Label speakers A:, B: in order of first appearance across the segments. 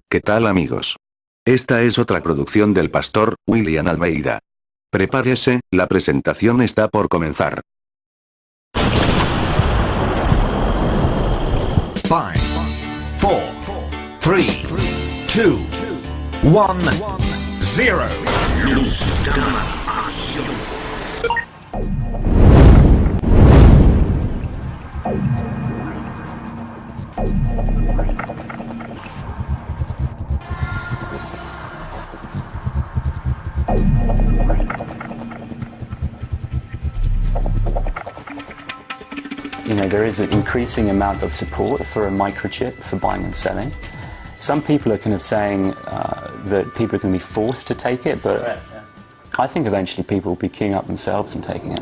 A: ¿Qué tal, amigos? Esta es otra producción del pastor William Almeyda. Prepárese, la presentación está por comenzar.
B: 5, 4, 3, 2, 1, 0.
C: You know, there is an increasing amount of support for a microchip for buying and selling. Some people are kind of saying that people are going to be forced to take it, but I think eventually people will be queuing up themselves and taking it.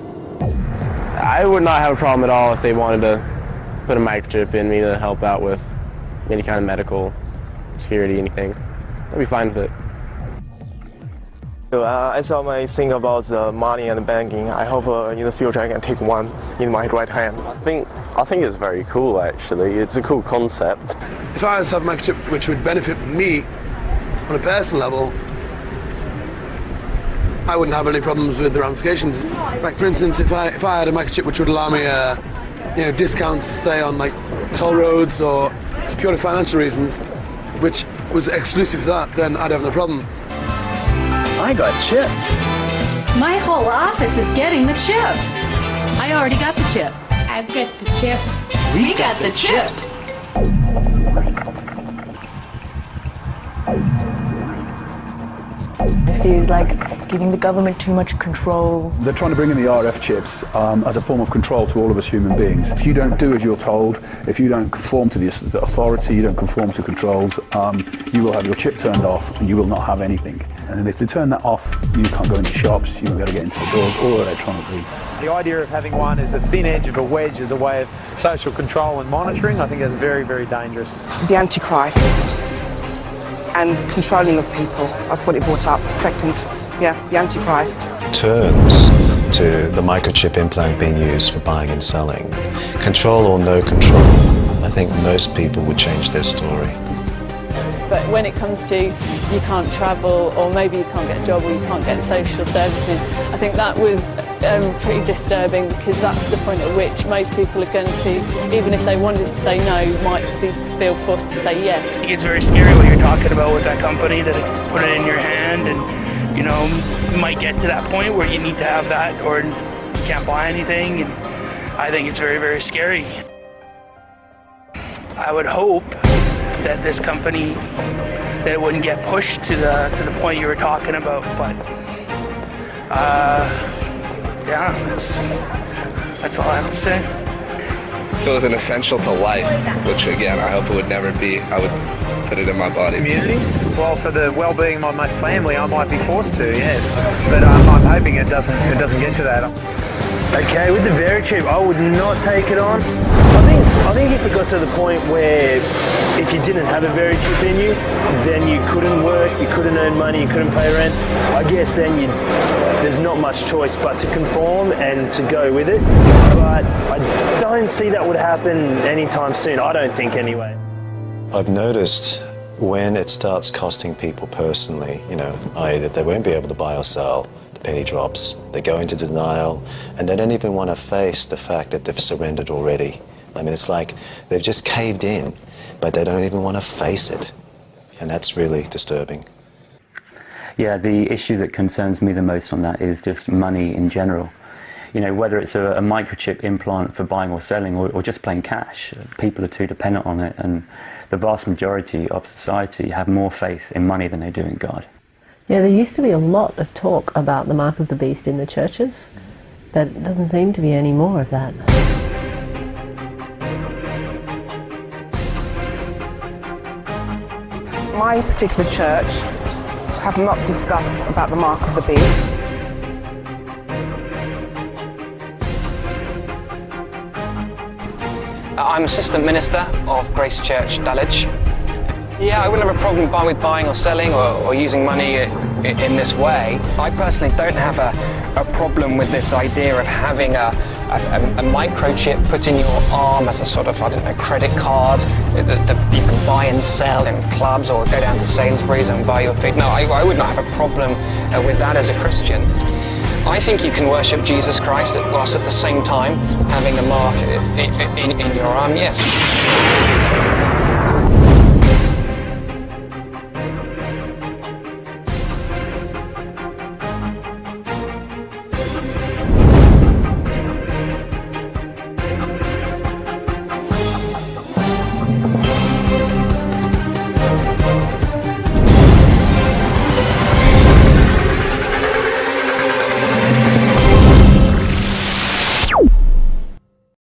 D: I would not have a problem at all if they wanted to put a microchip in me to help out with any kind of medical security, anything. I'd be fine with it.
E: I saw my thing about the money and banking. I hope in the future I can take one in my right hand.
F: I think it's very cool, actually. It's a cool concept.
G: If I was to have a microchip which would benefit me on a personal level, I wouldn't have any problems with the ramifications. Like, for instance, if I had a microchip which would allow me discounts, say on like toll roads or purely financial reasons, which was exclusive to that, then I'd have no problem.
B: I got chipped.
H: My whole office is getting the chip. I already got the chip. I've got the chip. We got the chip.
I: It feels like giving the government too much control.
J: They're trying to bring in the RF chips as a form of control to all of us human beings. If you don't do as you're told, if you don't conform to the authority, you don't conform to controls, you will have your chip turned off and you will not have anything. And if they turn that off, you can't go into shops, you won't be able to get into the doors or electronically.
K: The idea of having one as a thin edge of a wedge as a way of social control and monitoring, I think that's very, very dangerous.
L: The Antichrist and controlling of people, that's what it brought up. Second, the Antichrist.
M: Terms to the microchip implant being used for buying and selling, control or no control, I think most people would change their story.
N: But when it comes to you can't travel, or maybe you can't get a job, or you can't get social services, I think that was pretty disturbing, because that's the point at which most people are going to, even if they wanted to say no, might feel forced to say yes.
O: It's very scary what you're talking about with that company, that it put it in your hand, and you know, you might get to that point where you need to have that, or you can't buy anything, and I think it's very, very scary. I would hope that this company, that it wouldn't get pushed to the point you were talking about, but yeah, that's all I have to say.
P: If it was an essential to life, which again I hope it would never be, I would put it in my body.
K: Community? Well, for the well-being of my family, I might be forced to, yes, but I'm hoping it doesn't get to that.
Q: Okay, with the VeriChip, I would not take it on. I think if it got to the point where if you didn't have a VeriChip in you, then you couldn't work, you couldn't earn money, you couldn't pay rent, I guess then there's not much choice but to conform and to go with it. But I don't see that would happen anytime soon, I don't think anyway.
M: I've noticed when it starts costing people personally, you know, i.e. that they won't be able to buy or sell, the penny drops, they go into denial, and they don't even want to face the fact that they've surrendered already. I mean, it's like they've just caved in, but they don't even want to face it. And that's really disturbing.
C: Yeah, the issue that concerns me the most on that is just money in general. You know, whether it's a microchip implant for buying or selling, or just plain cash, people are too dependent on it, and the vast majority of society have more faith in money than they do in God.
R: Yeah, there used to be a lot of talk about the mark of the beast in the churches, but it doesn't seem to be any more of that.
L: My particular church have not discussed about the mark of the beast.
S: I'm assistant minister of Grace Church, Dulwich. Yeah, I wouldn't have a problem with buying or selling or using money in this way. I personally don't have a problem with this idea of having a microchip put in your arm as a sort of, I don't know, credit card that you can buy and sell in clubs or go down to Sainsbury's and buy your food. No, I would not have a problem with that as a Christian. I think you can worship Jesus Christ whilst at the same time having a mark in your arm, yes.